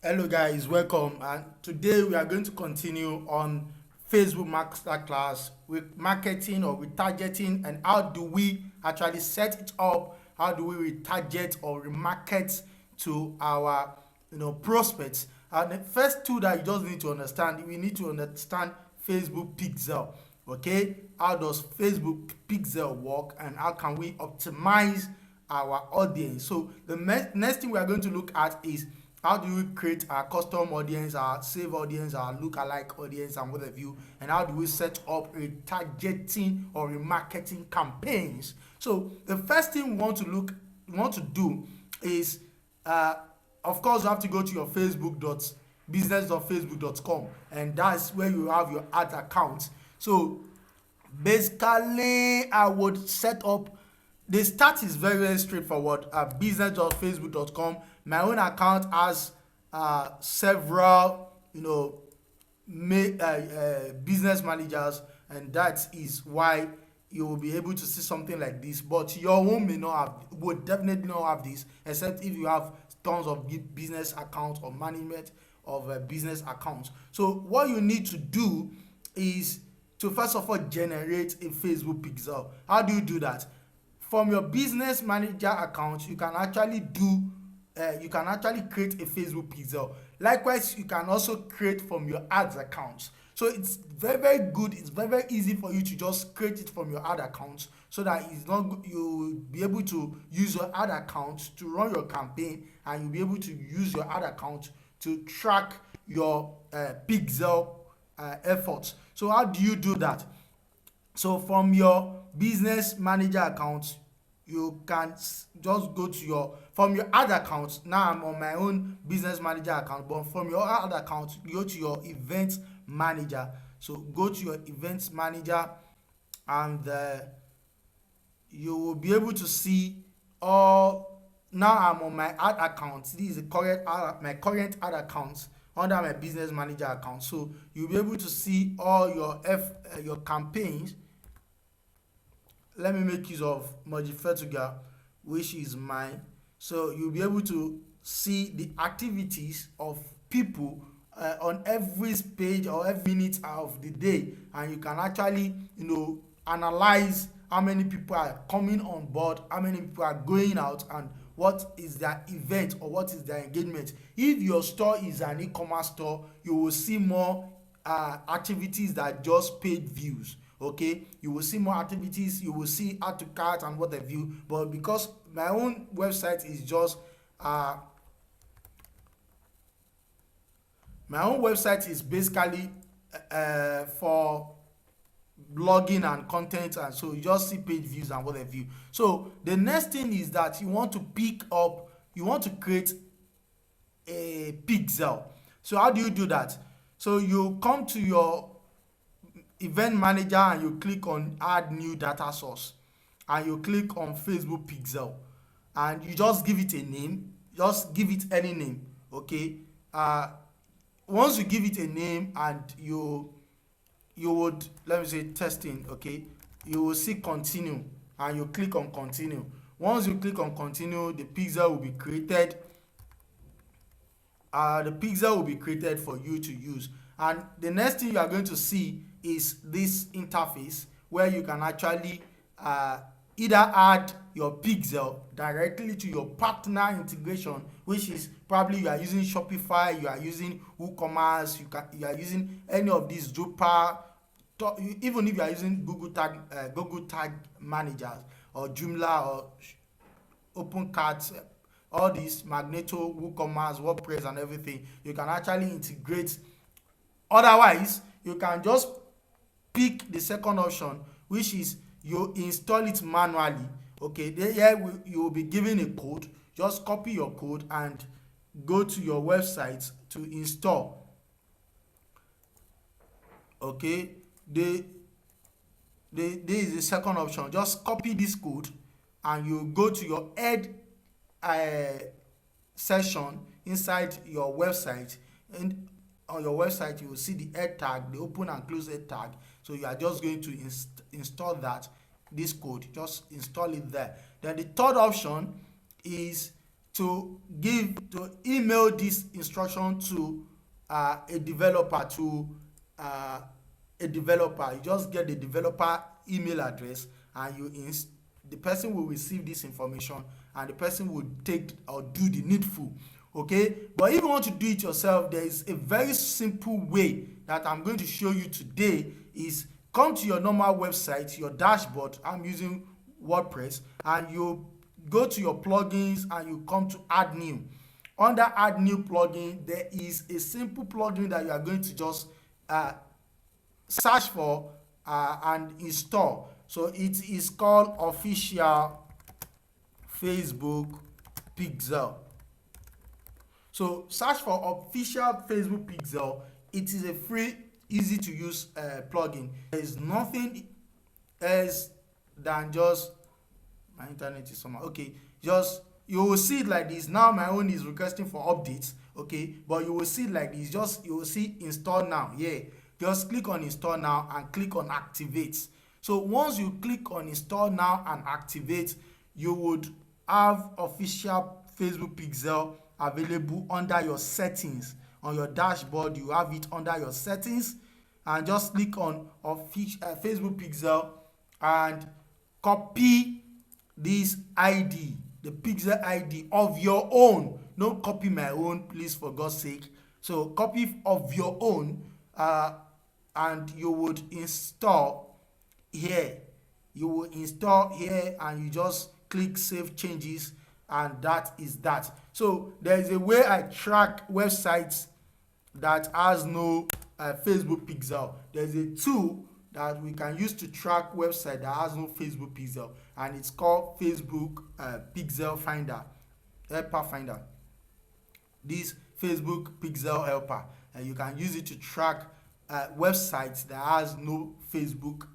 Hello guys, welcome, and today we are going to continue on Facebook Masterclass with marketing or with targeting, and how do we actually set it up, how do we retarget or remarket to our prospects. And the first two that you just need to understand, we need to understand Facebook Pixel. Okay, how does Facebook Pixel work and how can we optimize our audience? So the next thing we are going to look at is how do we create our custom audience, our save audience, our lookalike audience, and what have you, and how do we set up a targeting or remarketing campaigns? So the first thing we want to do is, of course, you have to go to your business.facebook.com, and that's where you have your ad account. So basically, I would set up. The start is very straightforward. Business.facebook.com. My own account has several business managers, and that is why you will be able to see something like this. But your own may not have, would definitely not have this, except if you have tons of business accounts or management of business accounts. So what you need to do is to first of all generate a Facebook pixel. How do you do that? From your business manager account, you can actually create a Facebook pixel. Likewise, you can also create from your ads account. So it's very good. It's very easy for you to just create it from your ad account, so that it's not, you will be able to use your ad account to run your campaign, and you'll be able to use your ad account to track your pixel efforts. So how do you do that? So from your business manager account, you can just go to from your ad account. Now I'm on my own business manager account, but from your ad account, you go to your event manager. So go to your events manager, and you will be able to see all. Now I'm on my ad account. This is the my current ad account under my business manager account. So you'll be able to see all your campaigns. Let me make use of Mojeed Fetuga, which is mine. So you'll be able to see the activities of people on every page or every minute of the day, and you can actually analyze how many people are coming on board, how many people are going out, and what is their event or what is their engagement. If your store is an e-commerce store, you will see more activities that just paid views. Okay, you will see more activities, you will see add to cart and what have you. But because my own website is just my own website is basically for blogging and content, and so you just see page views and what have you. So the next thing is that you want to create a pixel. So how do you do that? So you come to your event manager and you click on add new data source, and you click on Facebook pixel, and you just give it a name. Just give it any name. Okay, once you give it a name, and you would, let me say, testing. Okay, you will see continue, and you click on continue. Once you click on continue, the pixel will be created. The pixel will be created for you to use, and the next thing you are going to see is this interface, where you can actually either add your pixel directly to your partner integration, which is probably you are using Shopify, you are using WooCommerce, you are using any of these Drupal, even if you are using Google Tag Managers or Joomla or OpenCart, all these Magneto, WooCommerce, WordPress, and everything, you can actually integrate. Otherwise, you can just pick the second option, which is you install it manually. Okay, here you will be given a code. Just copy your code and go to your website to install. Okay, this is the second option. Just copy this code, and you go to your head section inside your website, and on your website you will see the head tag, the open and close head tag. So you are just going to install this code. Just install it there. Then the third option is to email this instruction to a developer. You just get the developer email address, and the person will receive this information, and the person will take or do the needful. Okay, but if you want to do it yourself, there is a very simple way that I'm going to show you today. Is come to your normal website, your dashboard. I'm using WordPress, and you go to your plugins and you come to add new. Under add new plugin, there is a simple plugin that you are going to just search for and install. So it is called Official Facebook Pixel. So search for Official Facebook Pixel. It is a free, easy to use plugin. There is nothing else than just my internet is somehow okay. Just you will see it like this. Now my own is requesting for updates. Okay, but you will see it like this. Just you will see install now. Yeah, just click on install now and click on activate. So once you click on install now and activate, you would have Official Facebook Pixel available under your settings. On your dashboard, you have it under your settings, and just click on Facebook Pixel and copy this ID, the Pixel ID of your own. Don't copy my own, please, for God's sake. So copy of your own, and you would install here. You will install here, and you just click save changes, and that is that. So there is a way I track websites that has no Facebook Pixel. There's a tool that we can use to track website that has no Facebook Pixel, and it's called Facebook Pixel Finder, Helper Finder. This Facebook Pixel Helper, and you can use it to track websites that has no Facebook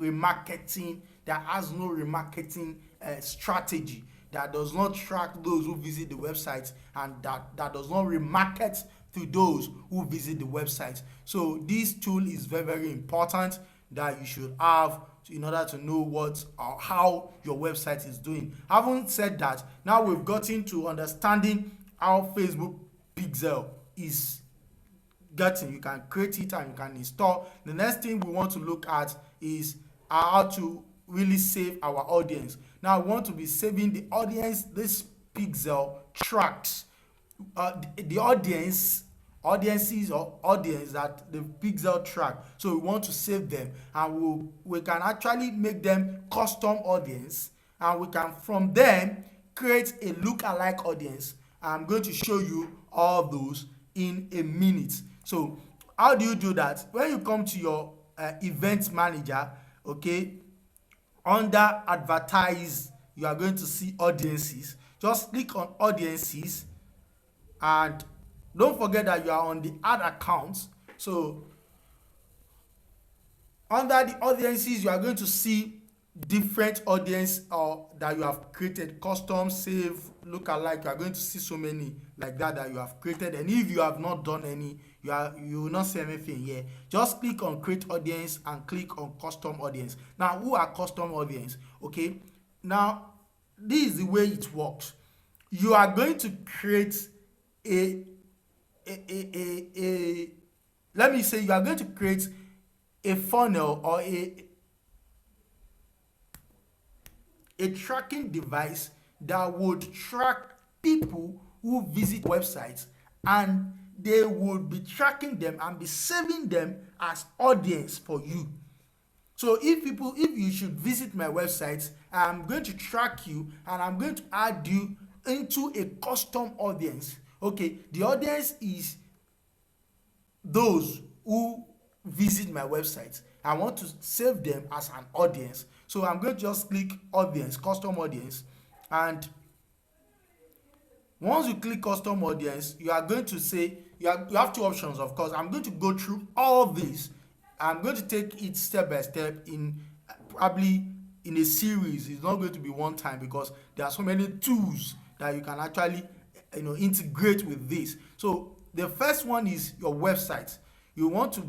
remarketing, that has no remarketing strategy, that does not track those who visit the website, and that does not remarket to those who visit the website. So this tool is very, very important that you should have in order to know what or how your website is doing. Having said that, now we've gotten to understanding how Facebook Pixel is getting. You can create it and you can install. The next thing we want to look at is how to really save our audience. Now we want to be saving the audience. This Pixel tracks the audiences or audience that the Pixel track. So we want to save them, and we can actually make them custom audience, and we can from them create a look-alike audience. I'm going to show you all those in a minute. So how do you do that? When you come to your event manager, okay, under advertise, you are going to see audiences. Just click on audiences, and don't forget that you are on the ad accounts. So under the audiences, you are going to see different audience that you have created, custom, save, look-alike. You are going to see so many like that you have created. And if you have not done any, you will not see anything here. Just click on create audience and click on custom audience. Now, who are custom audience? Okay, now this is the way it works. You are going to create let me say you are going to create a funnel or a tracking device that would track people who visit websites, and they would be tracking them and be saving them as audience for you. So if you should visit my website, I'm going to track you and I'm going to add you into a custom audience. Okay, the audience is those who visit my website. I want to save them as an audience. So I'm going to just click audience, custom audience, and once you click custom audience, you are going to say you have two options. Of course, I'm going to go through all this. I'm going to take it step by step in probably in a series. It's not going to be one time because there are so many tools that you can actually integrate with this. So the first one is your website. You want to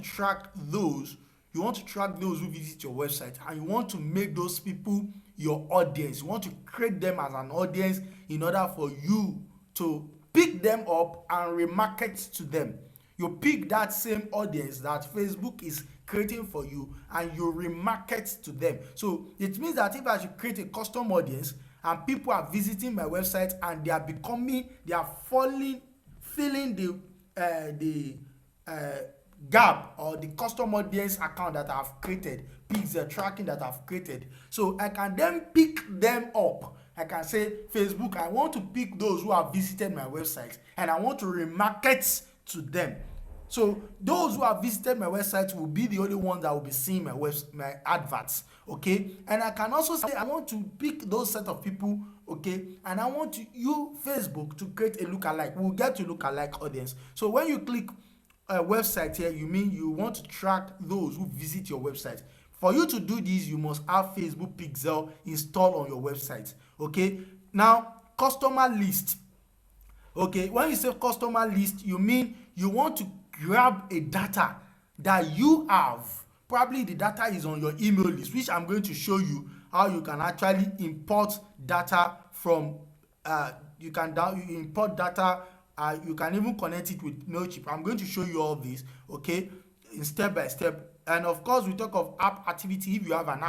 track those who visit your website, and you want to make those people your audience. You want to create them as an audience in order for you to pick them up and remarket to them. You pick that same audience that Facebook is creating for you and you remarket to them. So it means that if I should create a custom audience and people are visiting my website and they are filling the gap or the custom audience account that I've created, pixel tracking that I've created. So I can then pick them up. I can say, Facebook, I want to pick those who have visited my website and I want to remarket to them. So those who have visited my website will be the only ones that will be seeing my adverts, okay? And I can also say I want to pick those set of people, okay? And I want you, Facebook, to create a lookalike. We'll get to lookalike audience. So when you click a website here, you mean you want to track those who visit your website. For you to do this, you must have Facebook Pixel installed on your website, okay? Now, customer list. Okay, when you say customer list, you mean you want to grab a data that you have. Probably the data is on your email list, which I'm going to show you how you can actually import data from you import data. You can even connect it with Mailchimp. I'm going to show you all this, okay, in step by step. And of course, we talk of app activity. If you have an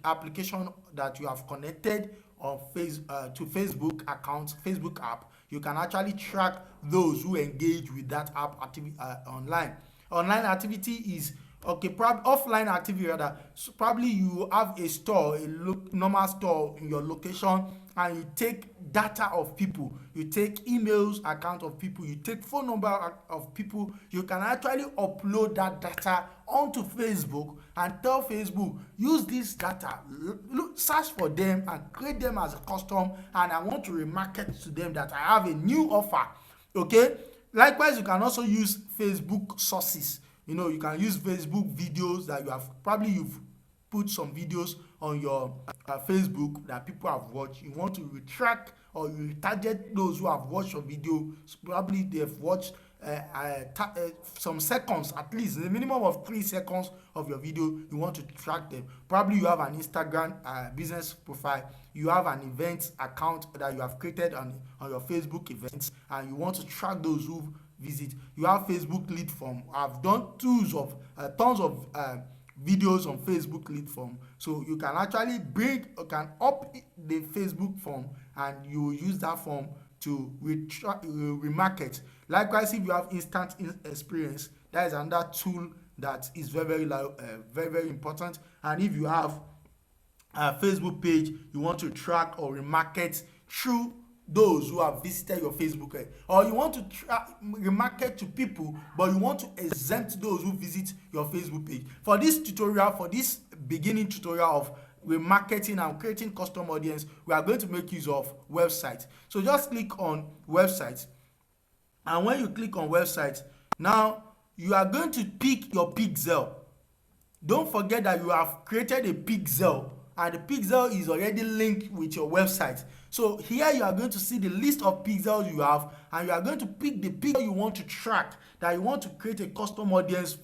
application that you have connected on to Facebook account, Facebook app, you can actually track those who engage with that app activity online. Online activity is offline activity rather. So probably you have a store, normal store in your location, and you take data of people, you take emails account of people, you take phone number of people. You can actually upload that data onto Facebook and tell Facebook, use this data, search for them and create them as a custom, and I want to remarket to them that I have a new offer, okay? Likewise, you can also use Facebook sources. You can use Facebook videos that you've put some videos on your Facebook that people have watched. You want to retract or you retarget those who have watched your video. Probably they've watched some seconds, at least a minimum of 3 seconds of your video. You want to track them. Probably you have an Instagram business profile. You have an event account that you have created on your Facebook events, and you want to track those who visit. You have Facebook lead form. I've done tons of videos on Facebook lead form, so you can actually up the Facebook form and you use that form to remarket. Likewise, if you have instant experience, that is another tool that is very very important. And if you have a Facebook page, you want to track or remarket through those who have visited your Facebook page, or you want to remarket to people but you want to exempt those who visit your Facebook page. For this beginning tutorial of remarketing and creating custom audience, we are going to make use of website. So just click on website, and when you click on website, now you are going to pick your pixel. Don't forget that you have created a pixel, and the pixel is already linked with your website. So here you are going to see the list of pixels you have, and you are going to pick the pixel you want to track, that you want to create a custom audience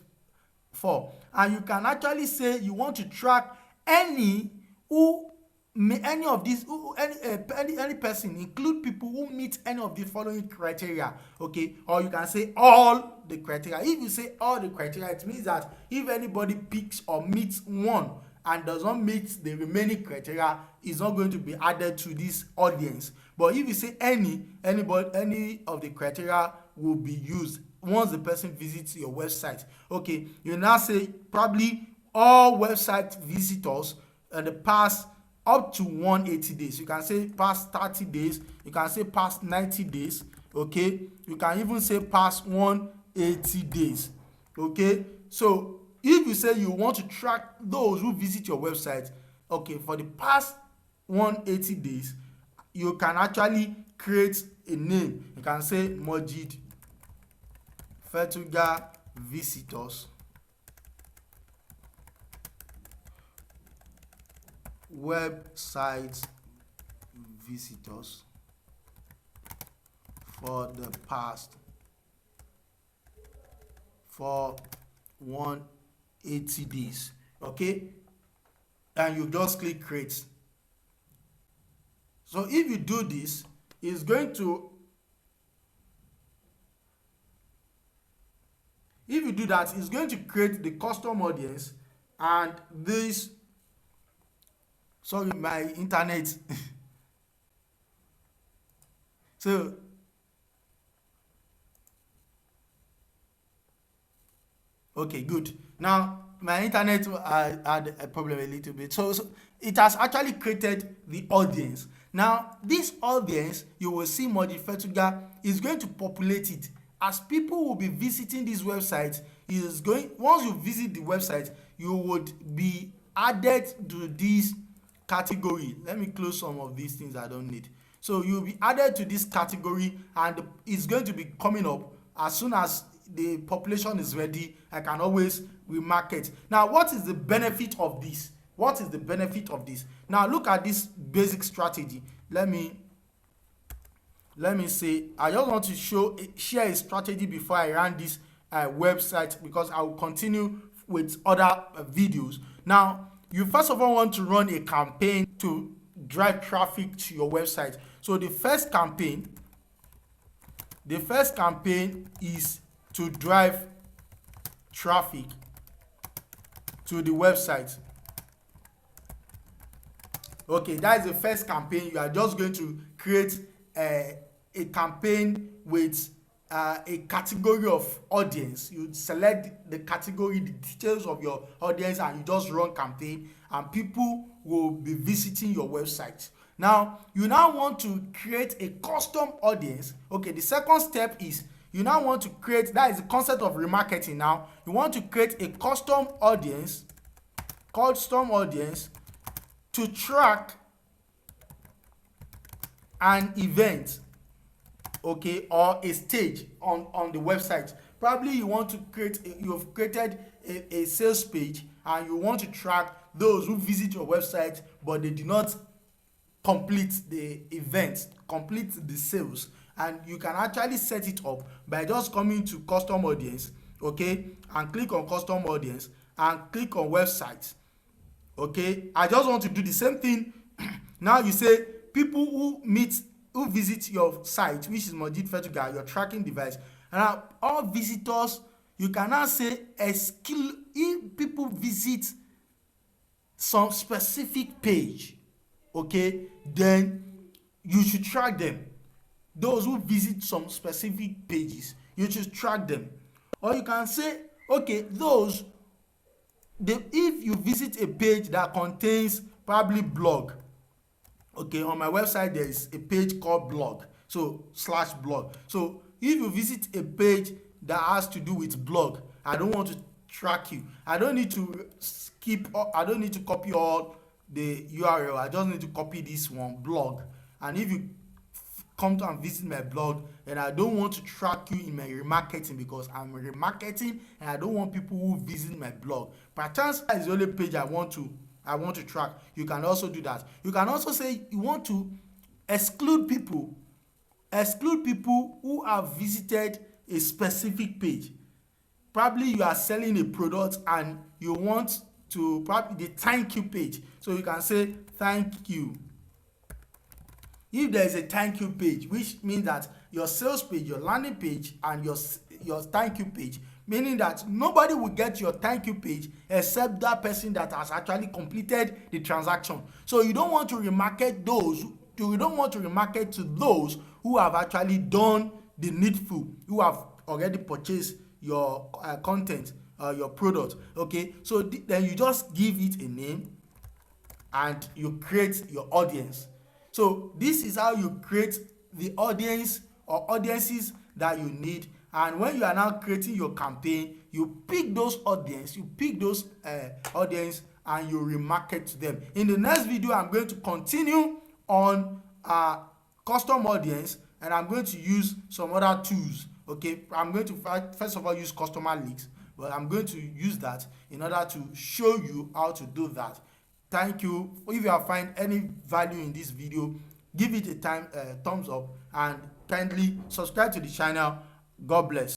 for. And you can actually say you want to track any person, include people who meet any of the following criteria, okay? Or you can say all the criteria. If you say all the criteria, it means that if anybody picks or meets one and does not meet the remaining criteria, is not going to be added to this audience. But if you say any of the criteria will be used once the person visits your website. Okay, you now say probably all website visitors in the past up to 180 days. You can say past 30 days, you can say past 90 days, okay? You can even say past 180 days, okay? So if you say you want to track those who visit your website, okay, for the past 180 days, you can actually create a name. You can say Mojeed Fetuga visitors, website visitors for the past 180 days, okay? And you just click create. So if you do this, it's going to, if you do that, it's going to create the custom audience. And this, sorry, my internet. So okay, good. Now my internet had a problem a little bit. So it has actually created the audience. Now this audience, you will see Mojeed Fetuga is going to populate it. As people will be visiting this website, is going, once you visit the website, you would be added to this category. Let me close some of these things I don't need. So you'll be added to this category, and it's going to be coming up as soon as the population is ready. I can always remarket. Now what is the benefit of this? What is the benefit of this? Now look at this basic strategy. Let me say, I just want to share a strategy before I run this website, because I will continue with other videos. Now you first of all want to run a campaign to drive traffic to your website. So the first campaign is to drive traffic to the website. Okay, that is the first campaign. You are just going to create a campaign with a category of audience. You select the category, the details of your audience, and you just run campaign, and people will be visiting your website. Now you now want to create a custom audience. Okay, the second step is you now want to create, that is the concept of remarketing. Now you want to create a custom audience to track an event, okay, or a stage on the website. Probably you want to create you've created a sales page, and you want to track those who visit your website but they do not complete the event, complete the sales. And you can actually set it up by just coming to custom audience, okay, and click on custom audience and click on website. Okay, I just want to do the same thing. Now you say people who visit your site, which is Mojeed Fetuga, your tracking device, and now all visitors, you can now say if people visit some specific page, okay, then you should track them. Those who visit some specific pages, you should track them. Or you can say, okay, if you visit a page that contains probably blog, okay, on my website there is a page called blog, so /blog. So if you visit a page that has to do with blog, I don't want to track you. I don't need to copy all the URL. I just need to copy this one, blog. And if you come to and visit my blog, and I don't want to track you in my remarketing, because I'm remarketing and I don't want people who visit my blog. Perchance that is the only page I want to track. You can also do that. You can also say you want to exclude people who have visited a specific page. Probably you are selling a product and you want to, probably the thank you page. So you can say thank you. If there is a thank you page, which means that your sales page, your landing page, and your thank you page, meaning that nobody will get your thank you page except that person that has actually completed the transaction. So you don't want to remarket to those who have actually done the needful, who have already purchased your content, your product. Okay, so then you just give it a name and you create your audience. So this is how you create the audience or audiences that you need. And when you are now creating your campaign, you pick those audience, and you remarket to them. In the next video, I'm going to continue on custom audience, and I'm going to use some other tools. Okay, I'm going to first of all use customer leads, but I'm going to use that in order to show you how to do that. Thank you. If you have find any value in this video, give it a thumbs up, and kindly subscribe to the channel. God bless.